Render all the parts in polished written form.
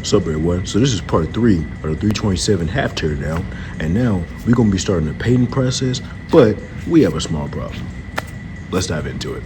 Sup everyone, so this is part 3 of the 327 half tear down, and now we're going to be starting the painting process, but we have a small problem. Let's dive into it.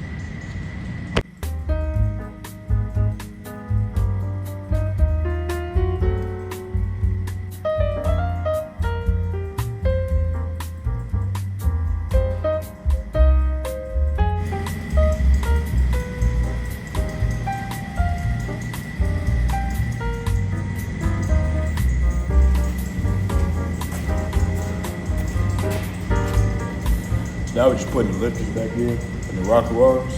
Now we're just putting the lifters back in and the rocker arms,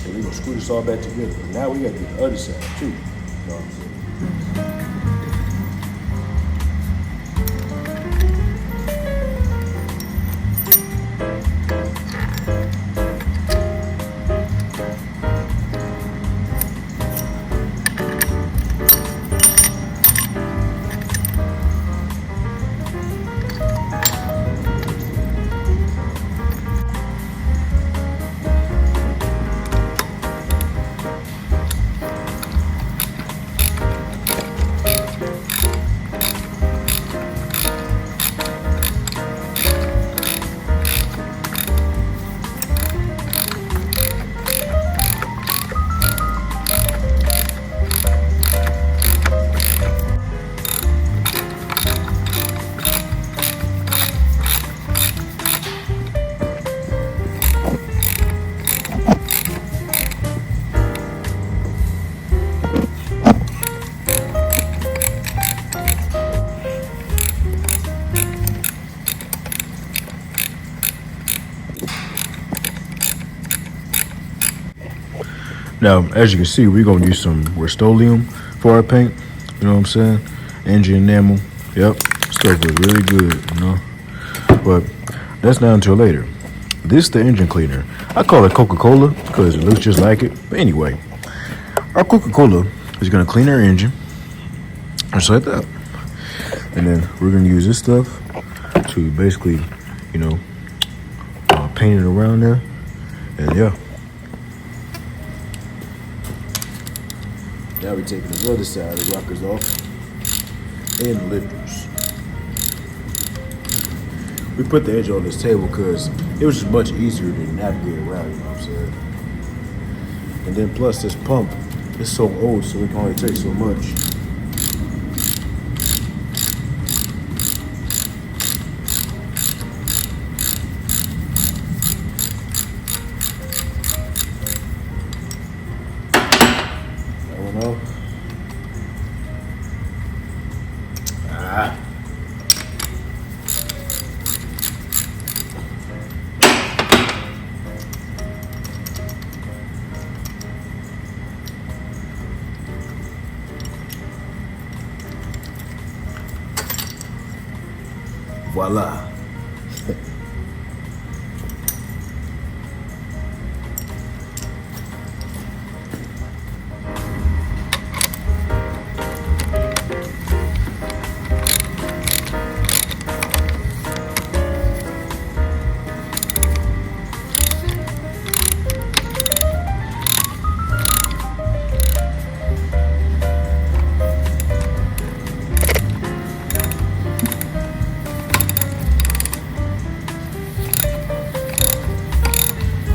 and we're gonna screw this all back together. Now we gotta do the other side too. You know what I'm saying? Now, as you can see, we're gonna use some restolium for our paint. You know what I'm saying? Engine enamel. Yep, stuff is really good, you know. But that's not until later. This is the engine cleaner. I call it Coca-Cola because it looks just like it. But anyway, our Coca-Cola is gonna clean our engine, just like that. And then we're gonna use this stuff to basically, you know, paint it around there. And yeah. Now we're taking the other side of the rockers off and the lifters. We put the edge on this table because it was just much easier to navigate around, you know what I'm saying? And then plus this pump is so old, so it can only take so much. Voila.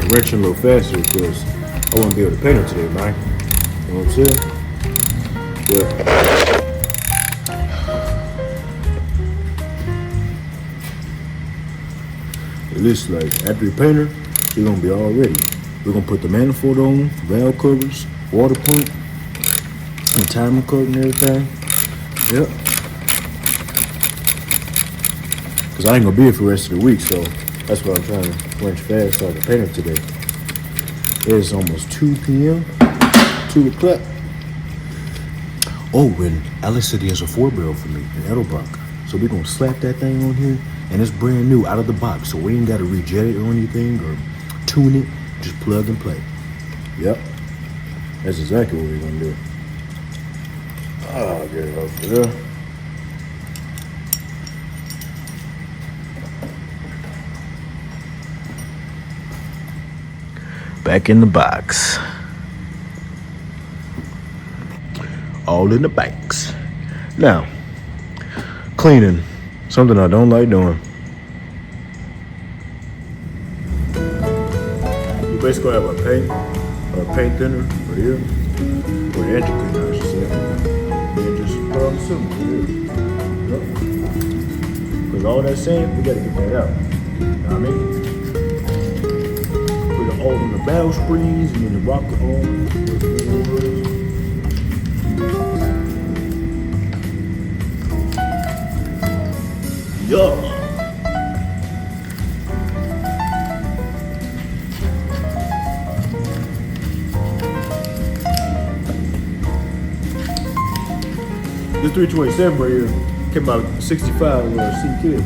Wrenching a little faster because I want to be able to paint it today, man. You know what I'm saying? Yeah. It looks like after you paint her, she's gonna be all ready. We're gonna put the manifold on, valve covers, water pump, and timer coat and everything. Yep. Cause I ain't gonna be here for the rest of the week, so that's why I'm trying to wrench fast so I can paint it today. It's almost 2 p.m. 2 o'clock. Oh, and Alex said he has a 4-barrel for me in Edelbrock. So we're gonna slap that thing on here, and it's brand new out of the box. So we ain't gotta rejet it or anything or tune it. Just plug and play. Yep. That's exactly what we're gonna do. I'll get it off there. Back in the box. all in the bags. Now, cleaning, something I don't like doing. You basically have a paint thinner right here, or an engine cleaner, I should say. And just put on the cylinder right here. Because all that sand, we gotta get that out. You know what I mean? Put it all on the valve springs and then the rocket on. Yeah. This 327 right here came out 65 with a C kit.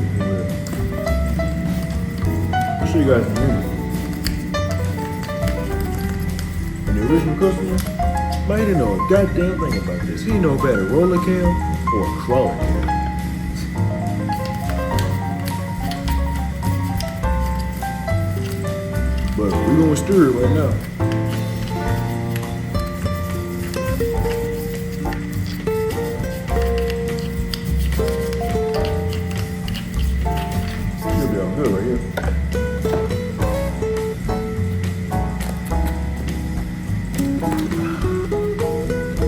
I'll show you guys in a minute. And the original customer, man, he didn't know a goddamn thing about this. He didn't know about a roller cam or a crawler cam. But we're gonna stir it right now. Should be all good right here.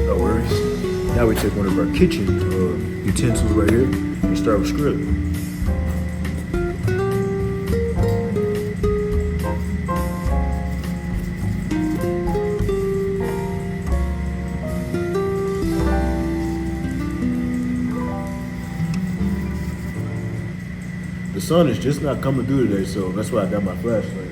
No worries. Now we take one of our kitchen utensils right here and start with grilling. The sun is just not coming through today, so that's why I got my flashlight.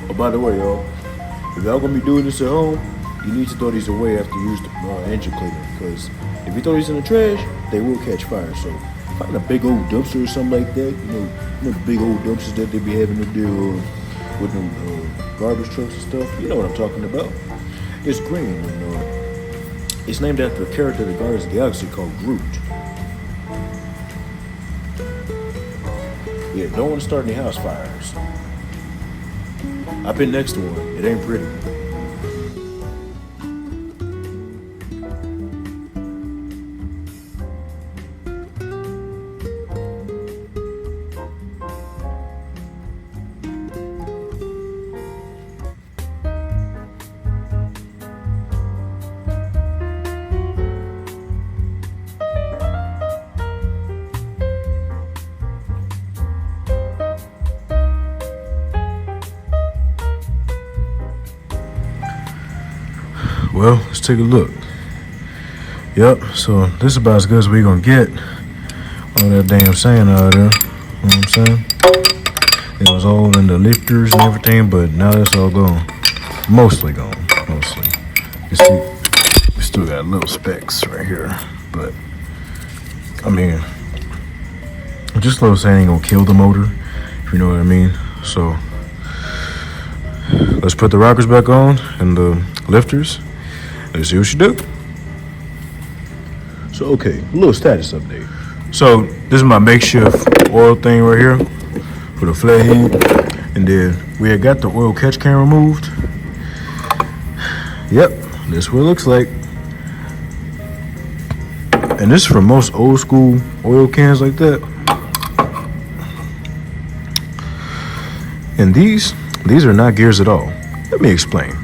Oh, by the way, y'all, if y'all gonna be doing this at home, you need to throw these away after you use the engine cleaner, because if you throw these in the trash, they will catch fire. So find a big old dumpster or something like that. You know the big old dumpsters that they be having to do with them garbage trucks and stuff. You know what I'm talking about. It's green, and it's named after a character of the Guardians of the Galaxy called Groot. Yeah, don't want to start any house fires. I've been next to one. It ain't pretty. Well, let's take a look. Yep, so this is about as good as we're gonna get. All that damn sand out of there. You know what I'm saying? It was all in the lifters and everything, but now that's all gone. Mostly gone, mostly. You see, we still got little specks right here, but I mean, just little sand ain't gonna kill the motor, if you know what I mean. So let's put the rockers back on and the lifters. Let's see what you do. So, okay, a little status update. So, this is my makeshift oil thing right here for the flathead. And then we had got the oil catch can removed. Yep, this is what it looks like. And this is for most old school oil cans like that. And these are not gears at all. Let me explain.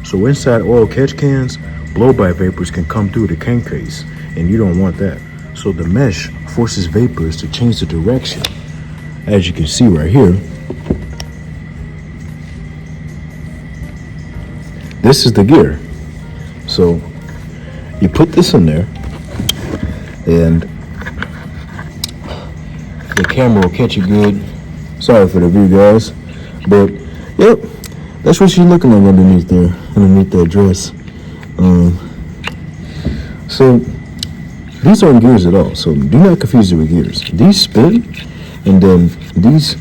So inside oil catch cans, blow-by vapors can come through the can case, and you don't want that. So the mesh forces vapors to change the direction. As you can see right here, this is the gear. So you put this in there, and the camera will catch it good. Sorry for the view, guys, but yep, that's what she's looking like underneath there, underneath that dress. So these aren't gears at all, so do not confuse it with gears. These spin, and then these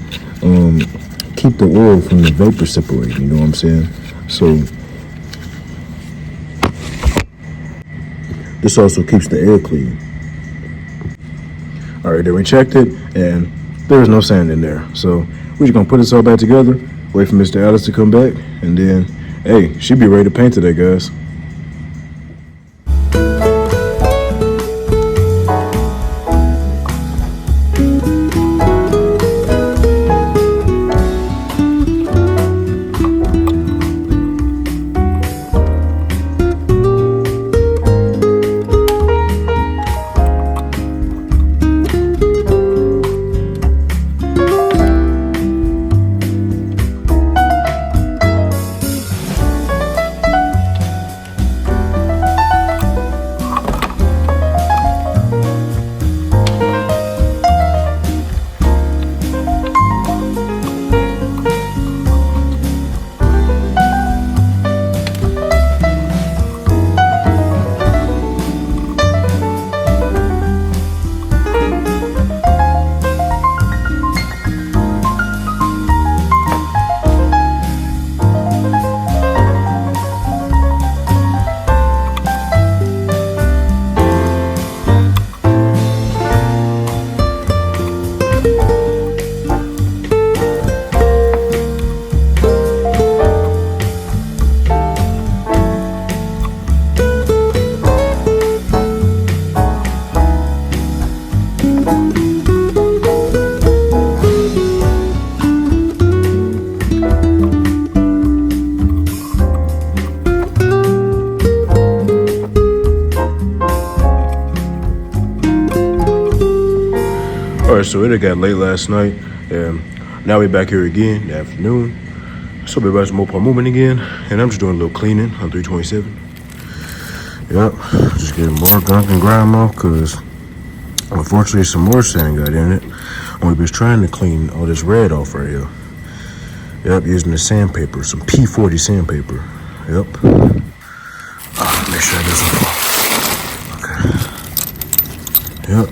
keep the oil from the vapor separating, you know what I'm saying? So this also keeps the air clean. All right, then we checked it, and there was no sand in there. So we're just gonna put this all back together, wait for Mr. Alice to come back, and then, hey, she'll be ready to paint today, guys. Alright, so it got late last night, and now we're back here again in the afternoon. So we're back to MoparMumin again, and I'm just doing a little cleaning on 327. Yep, just getting more gunk and grime off, because unfortunately some more sand got in it. And we was trying to clean all this red off right here. Yep, using the sandpaper, some P40 sandpaper. Yep. Make sure it doesn't fall. Okay. Yep.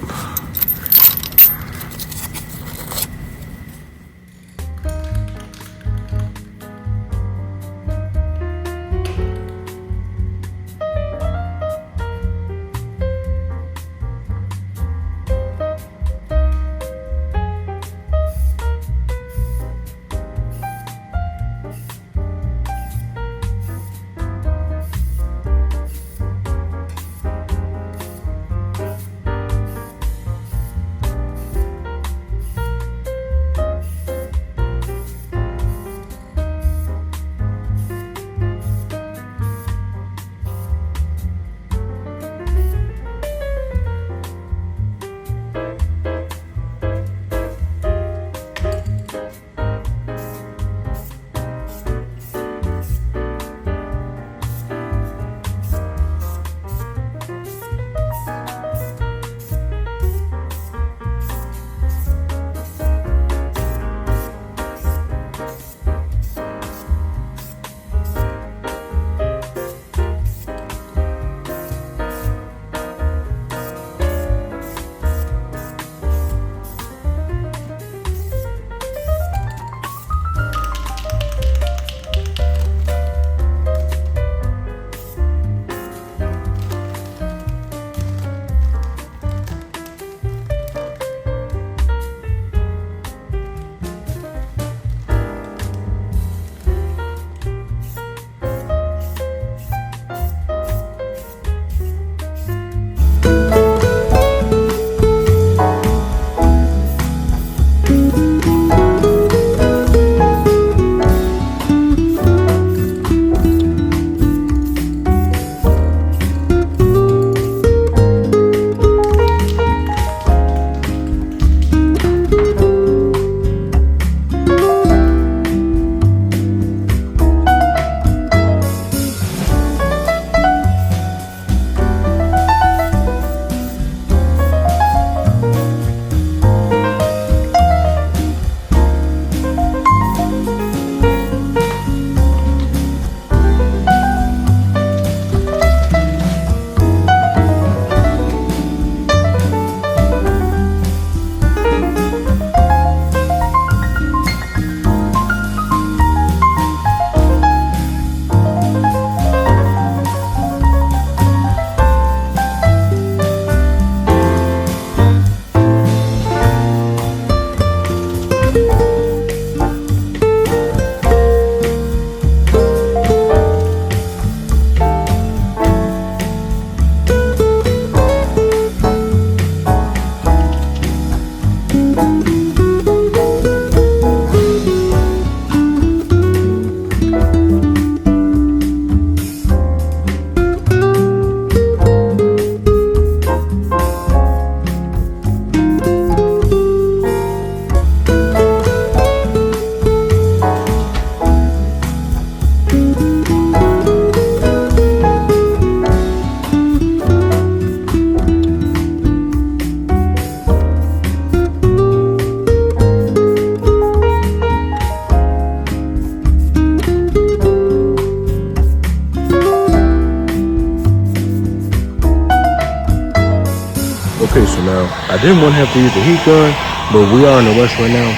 I didn't want to have to use the heat gun, but we are in a rush right now.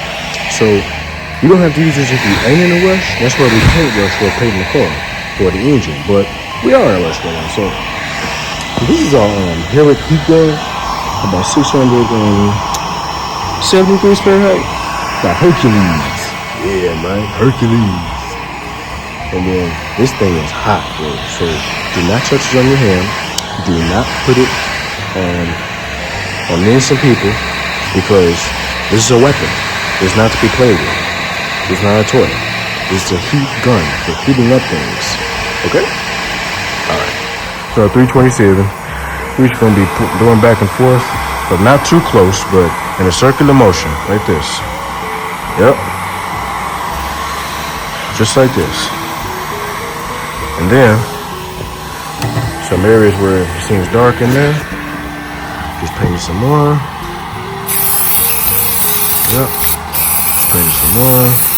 So you don't have to use this if you ain't in a rush. That's why we paint rush for painting the car, for the engine. But we are in a rush right now. So this is our Herrick heat gun, about 670 degrees Fahrenheit. Got Hercules. Yeah, man, Hercules. And then this thing is hot, bro. So do not touch it on your hand. Do not put it on innocent people, because this is a weapon. It's not to be played with. It's not a toy. It's a heat gun for heating up things. Okay? Alright. So 327. We're just gonna be going back and forth, but not too close, but in a circular motion, like this. Yep. Just like this. And then some areas where it seems dark in there, just paint some more. Yep. Paint some more.